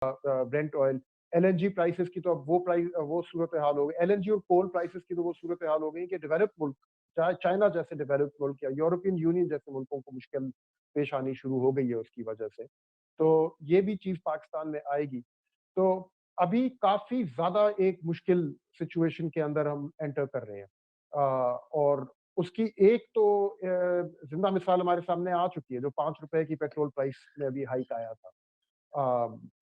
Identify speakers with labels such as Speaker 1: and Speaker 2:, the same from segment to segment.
Speaker 1: Brent oil, LNG prices की तो अब वो सूरत हाल हो गई, एलएनजी और कोल प्राइसेस की तो वो सूरत हाल हो गई कि डेवलप्ड मुल्क, चाहे चाइना जैसे डेवलप्ड मुल्क या यूरोपियन यूनियन जैसे मुल्कों को मुश्किल पेश आनी शुरू हो गई है उसकी वजह से। तो ये भी चीज पाकिस्तान में आएगी। तो अभी काफी ज्यादा एक मुश्किल सिचुएशन के अंदर हम एंटर कर रहे हैं। और उसकी एक तो जिंदा मिसाल हमारे सामने आ चुकी है, जो 5 रुपए की पेट्रोल प्राइस में अभी हाइक आया था।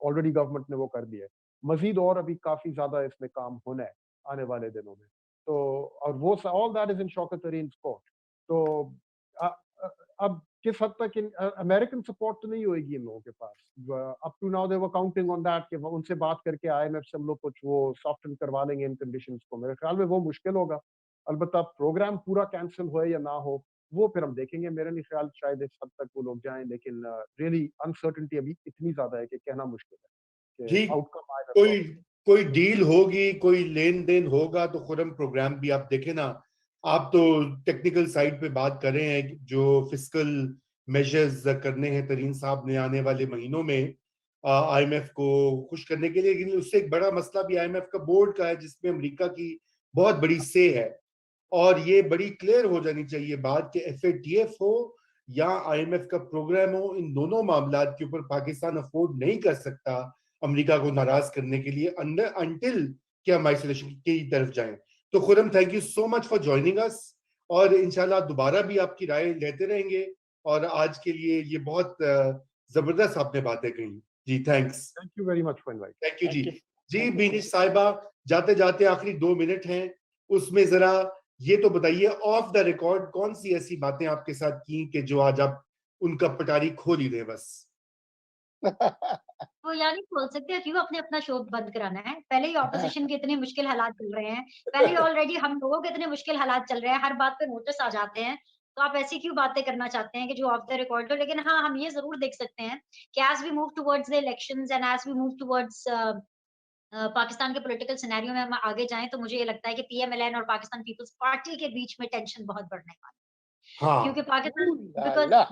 Speaker 1: ऑलरेडी गवर्नमेंट ने वो कर दिया है। मजीद और अभी काफी ज्यादा इसमें काम होना है आने वाले दिनों में। तो और वो all that is in Shaukat तरीन कोर्ट। तो अ, अ, अब किस हद तक अमेरिकन सपोर्ट तो नहीं होगी इन लोगों के पास। Up to now they were counting on that कि उनसे बात करके आईएमएफ से हम लोग कुछ वो सॉफ्टन करवा लेंगे इन कंडीशंस को। मेरे ख्याल में वो मुश्किल होगा। अलबत्ता प्रोग्राम पूरा कैंसिल हो या ना हो, वो फिर हम देखेंगे। मेरा नहीं ख्याल शायद इस हद तक वो लोग जाएं, लेकिन रियली अनसर्टेनिटी अभी इतनी ज्यादा है कि कहना मुश्किल है कि
Speaker 2: जी,
Speaker 1: आउटकम आएगा
Speaker 2: कोई
Speaker 1: कौन।
Speaker 2: कोई डील होगी, कोई लेन देन होगा तो खुरम प्रोग्राम भी आप देखें ना। आप तो टेक्निकल साइड पे बात कर रहे हैं, जो फिस्कल मेजर्स करने हैं तरीन साहब ने आने वाले महीनों में आईएमएफ को खुश करने के लिए, लेकिन उससे एक बड़ा मसला भी आईएमएफ का बोर्ड का है, जिसमें अमेरिका की बहुत बड़ी से है। और ये बड़ी क्लियर हो जानी चाहिए बात कि एफएटीएफ हो या आईएमएफ का प्रोग्राम हो, इन दोनों मामलात के ऊपर पाकिस्तान अफोर्ड नहीं कर सकता अमेरिका को नाराज करने के लिए अंटिल कि हम आइसोलेशन की तरफ जाएं। तो Khurram, thank you so much for joining us, और इंशाल्लाह दोबारा भी आपकी राय लेते रहेंगे। और आज के लिए ये बहुत जबरदस्त आपने बातें कही। जी thanks.
Speaker 1: Thank you very much for invite.
Speaker 2: Thank you जी।
Speaker 3: Thank you.
Speaker 2: जी
Speaker 3: थैंक यू।
Speaker 2: बीनिश साहिबा, जाते जाते आखिरी 2 मिनट हैं, उसमें जरा ये तो बताइए ऑफ द रिकॉर्ड कौन सी ऐसी बातें आपके साथ की कि जो आज आप उनका पटारी खोल ही दें बस।
Speaker 4: वो यार नहीं खोल सकते, क्यों अपने अपना शो बंद कराना है? पहले ही ऑपोजिशन के इतने मुश्किल हालात चल रहे हैं, पहले ही ऑलरेडी हम लोगों के इतने मुश्किल हालात चल रहे हैं, हर बात पे नोटिस आ जाते हैं। तो आप ऐसी क्यों बातें करना चाहते हैं कि जो ऑफ द रिकॉर्ड हो? लेकिन हाँ, हम ये जरूर देख सकते हैं कि as we move towards the elections and as we move towards Pakistan के पॉलिटिकल सिनेरियो में हम आगे जाएं, तो मुझे ये लगता है कि पीएमएलएन और पाकिस्तान पीपल्स पार्टी के बीच में टेंशन बहुत बढ़ने वाली है। क्योंकि
Speaker 2: हाँ,
Speaker 4: पाकिस्तान बिकॉज
Speaker 3: ला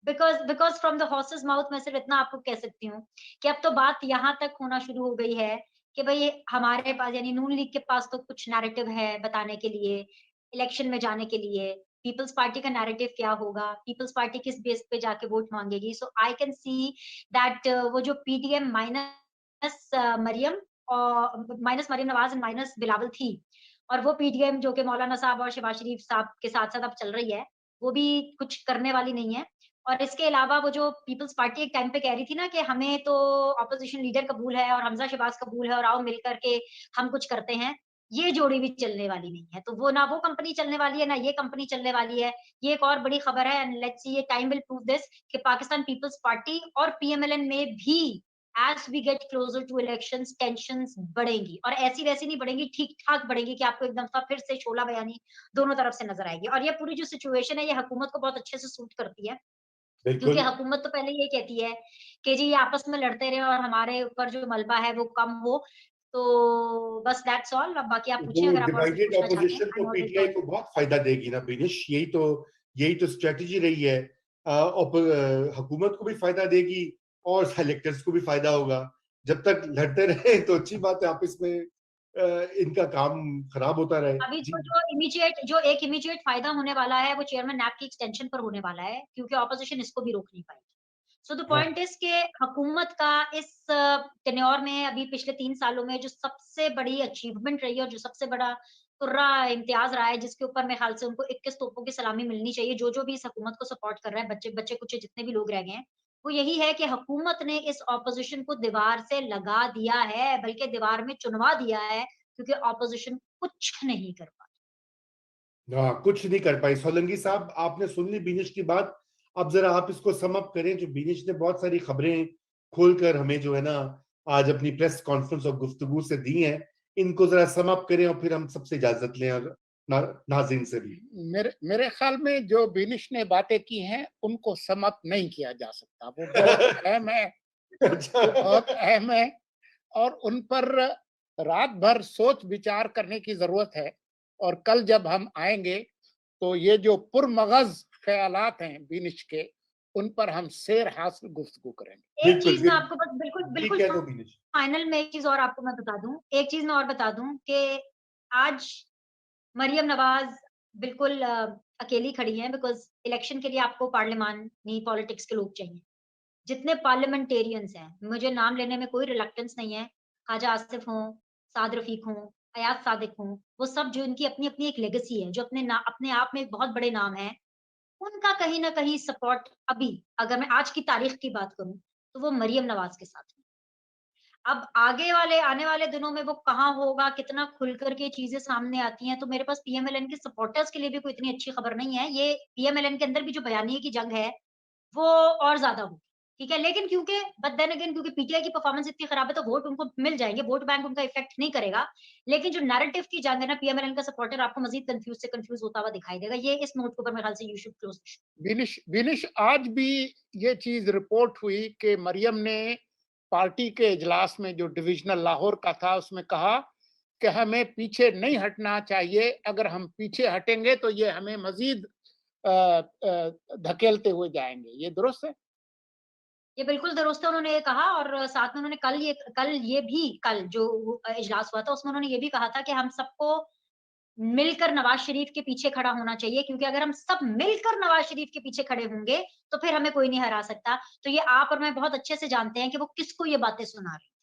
Speaker 4: because because from the horse's mouth मैं सिर्फ इतना आपको कह सकती हूँ कि अब तो बात यहाँ तक होना शुरू हो गई है कि भाई हमारे पास यानी नून लीग के पास तो कुछ नैरेटिव है बताने के लिए, इलेक्शन में जाने के लिए। पीपल्स पार्टी का नैरेटिव क्या होगा, पीपल्स पार्टी किस बेस पे जाके वोट मांगेगी? So I can see that वो जो पीडीएम माइनस मरियम और minus Maryam Nawaz and minus Bilawal थी, और वो पीडीएम जो कि मौलाना साहब और शहबाज शरीफ साहब के साथ साथ अब चल रही है, वो भी कुछ करने वाली नहीं है। और इसके अलावा वो जो पीपल्स पार्टी एक टाइम पे कह रही थी ना कि हमें तो ऑपोजिशन लीडर कबूल है और हमजा शहबाज कबूल है और आओ मिल करके हम कुछ करते हैं, ये जोड़ी भी चलने वाली नहीं है। तो वो ना वो कंपनी चलने वाली है ना ये कंपनी चलने वाली है। ये एक और बड़ी खबर है एंड लेट्स सी, ये टाइम विल प्रूव दिस कि पाकिस्तान पीपल्स पार्टी और पीएमएलएन में भी as we get closer to elections tensions बढ़ेंगी, और ऐसी वैसी नहीं बढ़ेंगी, ठीक ठाक बढ़ेंगी कि आपको एकदम सा फिर से शोला बयानी दोनों तरफ से नजर आएगी। और ये पूरी जो सिचुएशन है ये हुकूमत को बहुत अच्छे से सूट करती है, क्योंकि
Speaker 2: बिल्कुल।
Speaker 4: हुकूमत तो पहले ये कहती है कि जी ये आपस में लड़ते रहे और हमारे ऊपर जो मलबा है वो कम हो। तो बस दैट्स ऑल। अब बाकी आप पूछें
Speaker 2: वो
Speaker 4: अगर आप और कुछ
Speaker 2: डिवाइडेड
Speaker 4: पूछना चाहते हैं।
Speaker 2: ऑपोजिशन
Speaker 4: आई
Speaker 2: तो
Speaker 4: एम ऑलवेज
Speaker 2: पीटीआई
Speaker 4: ऑन।
Speaker 2: को बहुत फायदा देगी ना बिनिश, यही तो स्ट्रेटजी रही है। हुकूमत को भी फायदा देगी और इलेक्टर्स को भी फायदा होगा। जब तक लड़ते रहे तो अच्छी बात है, आपस में इनका काम खराब होता रहे।
Speaker 4: अभी
Speaker 2: जी
Speaker 4: जो एक इमीडिएट फायदा होने वाला है वो चेयरमैन नैब की एक्सटेंशन पर होने वाला है, क्योंकि ऑपोजिशन इसको भी रोक नहीं पाएगी। सो द
Speaker 2: हाँ।
Speaker 4: पॉइंट इज के हुकूमत का इस टेन्योर में अभी पिछले 3 सालों में जो सबसे बड़ी अचीवमेंट रही है और जो सबसे बड़ा तुर्रा इम्तियाज रहा है, जिसके ऊपर मेरे ख्याल से उनको 21 तोपों की सलामी मिलनी चाहिए, जो जो भी इस हुकूमत को सपोर्ट कर रहा है, बच्चे बच्चे कुछ जितने भी लोग रह गए हैं, वो यही है कि हुकूमत ने इस ऑपोजिशन को दीवार से लगा दिया है, बल्कि दीवार में चुनवा दिया है, क्योंकि ऑपोजिशन कुछ नहीं कर पा।
Speaker 2: हाँ, कुछ नहीं कर पाई। सोलंकी साहब, आपने सुन ली बीनिश की बात। अब जरा आप इसको सम अप करें। जो बीनिश ने बहुत सारी खबरें खोलकर हमें जो है ना आज अपनी प्रेस कॉन्फ्रेंस और गुफ्तगू से दी हैं, इनको जरा सम अप करें और फिर हम सबसे इजाजत लें, और नाज़रीन से भी।
Speaker 3: मेरे मेरे ख्याल में जो बिनिश ने बातें की हैं उनको समअप नहीं किया जा सकता। वो बहुत अहम है,
Speaker 2: अच्छा।
Speaker 3: वो बहुत अहम है, और उन पर रात भर सोच विचार करने की जरूरत है। और कल जब हम आएंगे तो ये जो पुरमगज ख्यालात हैं बिनिश के, उन पर हम शेर हासिल गुफ्तगू करेंगे।
Speaker 4: एक
Speaker 2: बिल्कुल,
Speaker 4: चीज मैं आपको बस बिल्कुल
Speaker 2: जी
Speaker 4: बिल्कुल
Speaker 2: कह दो बीनिश।
Speaker 4: फाइनल में एक चीज और आपको मैं बता दूं, एक चीज मैं और बता दूं कि आज मरियम नवाज बिल्कुल अकेली खड़ी हैं, बिकॉज इलेक्शन के लिए आपको पार्लियामानी पॉलिटिक्स के लोग चाहिए। जितने पार्लियामेंटेरियंस हैं, मुझे नाम लेने में कोई रिलक्टेंस नहीं है, ख्वाजा आसिफ हों, साद रफीक हों, अयाज सादिक हों, वो सब जो इनकी अपनी अपनी एक लेगेसी है, जो अपने आप में एक बहुत बड़े नाम है, उनका कहीं ना कहीं सपोर्ट अभी, अगर मैं आज की तारीख की बात करूं, तो वो मरियम नवाज के साथ है। अब आने वाले दिनों में वो कहाँ होगा, कितना खुल करके चीजें सामने आती हैं, तो मेरे पास पीएमएलएन के सपोर्टर्स के लिए भी कोई इतनी अच्छी खबर नहीं है। ये पीएमएलएन के अंदर भी जो बयानिए की जंग है, वो और ज्यादा होगी, ठीक है। लेकिन क्योंकि बट देन अगेन क्योंकि पीटीआई की परफॉर्मेंस इतनी खराब है, तो वोट उनको मिल जाएंगे, वोट बैंक उनका इफेक्ट नहीं करेगा। लेकिन जो नैरेटिव की जंग है ना, पीएमएलएन का सपोर्टर आपको मजीद कंफ्यूज होता हुआ दिखाई देगा। ये इस नोट के ऊपर मेरे ख्याल से यू शुड क्लोज।
Speaker 3: विनिश, आज भी ये चीज रिपोर्ट हुई कि मरियम ने पार्टी के इजलास में जो डिविजनल लाहौर का था, उसमें कहा कि हमें पीछे नहीं हटना चाहिए, अगर हम पीछे हटेंगे तो ये हमें मजीद धकेलते हुए जाएंगे। ये दुरुस्त है?
Speaker 4: ये बिल्कुल दुरुस्त है, उन्होंने ये कहा। और साथ में उन्होंने कल जो इजलास हुआ था, उसमें उन्होंने ये भी कहा था कि हम सबको मिलकर नवाज शरीफ के पीछे खड़ा होना चाहिए, क्योंकि अगर हम सब मिलकर नवाज शरीफ के पीछे खड़े होंगे तो फिर हमें कोई नहीं हरा सकता। तो ये आप और मैं बहुत अच्छे से जानते हैं कि वो किसको ये बातें सुना रहे हैं।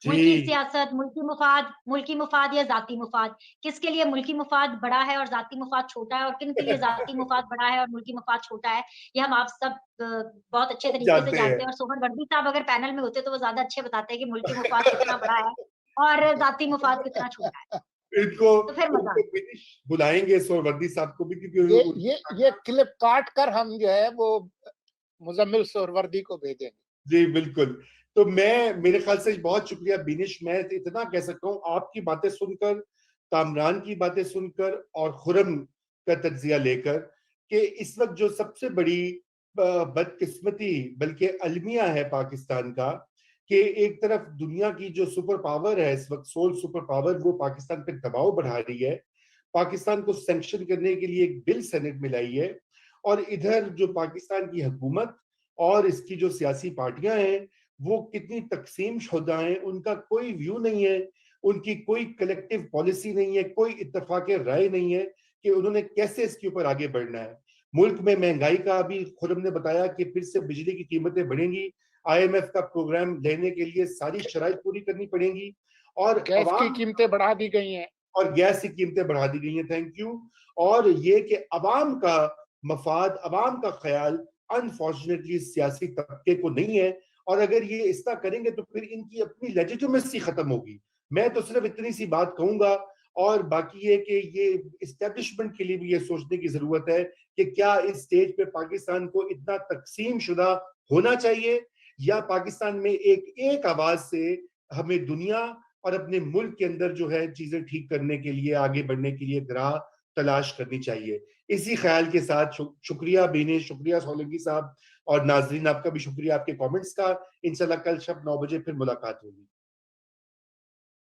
Speaker 4: मुल्की
Speaker 2: जी
Speaker 4: सियासत, मुल्की मुफाद या जाती मुफाद, किसके लिए मुल्की मुफाद बड़ा है और जाती मुफाद छोटा है, और किन के लिए जाती मुफाद बड़ा है और मुल्की मुफाद छोटा है, ये हम आप सब बहुत अच्छे तरीके से
Speaker 2: जानते हैं।
Speaker 4: जानते हैं। और सोहन वर्दी साहब अगर पैनल में होते तो वो ज्यादा अच्छे बताते हैं कि मुल्की मुफाद कितना बड़ा है और जाती मुफाद कितना छोटा है।
Speaker 2: इनको
Speaker 4: तो फिर मजा
Speaker 2: इनको विनिश बुलाएंगे सोहरवर्दी साहब को भी, क्योंकि
Speaker 3: ये क्लिप काट कर हम जो है वो मुजम्मिल सोहरवर्दी को भेजेंगे।
Speaker 2: जी बिल्कुल। तो मेरे ख्याल से बहुत शुक्रिया बिनिश। मैं इतना कह सकता हूँ आपकी बातें सुनकर, कामरान की बातें सुनकर और खुरम का तज्जिया लेकर, कि इस वक्त जो सबसे बड़ी बदकिस्मती बल्कि अलमिया है पाकिस्तान का, कि एक तरफ दुनिया की जो सुपर पावर है इस वक्त, सोल सुपर पावर, वो पाकिस्तान पे दबाव बढ़ा रही है, पाकिस्तान को सैंक्शन करने के लिए एक बिल सेनेट में लाई है, और इधर जो पाकिस्तान की हुकूमत और इसकी जो सियासी पार्टियां हैं वो कितनी तकसीम शुदा हैं, उनका कोई व्यू नहीं है, उनकी कोई कलेक्टिव पॉलिसी नहीं है, कोई इत्तेफाक राय नहीं है कि उन्होंने कैसे इसके ऊपर आगे बढ़ना है। मुल्क में महंगाई का अभी खुरम ने बताया कि फिर से बिजली की कीमतें बढ़ेंगी, आईएमएफ का प्रोग्राम लेने के लिए सारी शराइत पूरी करनी पड़ेगी, और
Speaker 3: गैस की कीमतें बढ़ा दी गई हैं,
Speaker 2: और गैस की कीमतें बढ़ा दी गई हैं, थैंक यू। और ये कि अवाम का मफाद, अवाम का ख्याल अनफॉर्चुनेटली सियासी तबके को नहीं है, और अगर ये इस तरह करेंगे तो फिर इनकी अपनी लेजिटिमेसी खत्म होगी। मैं तो सिर्फ इतनी सी बात कहूंगा, और बाकी ये कि ये इस्टेब्लिशमेंट के लिए भी ये सोचने की जरूरत है कि क्या इस स्टेज पे पाकिस्तान को इतना तकसीम शुदा होना चाहिए, या पाकिस्तान में एक आवाज से हमें दुनिया और अपने मुल्क के अंदर जो है चीजें ठीक करने के लिए, आगे बढ़ने के लिए राह तलाश करनी चाहिए। इसी ख्याल के साथ शुक्रिया बीनेश, शुक्रिया सोलंकी साहब, और नाजरीन आपका भी शुक्रिया आपके कमेंट्स का। इंशाल्लाह कल शब 9 बजे फिर मुलाकात होगी।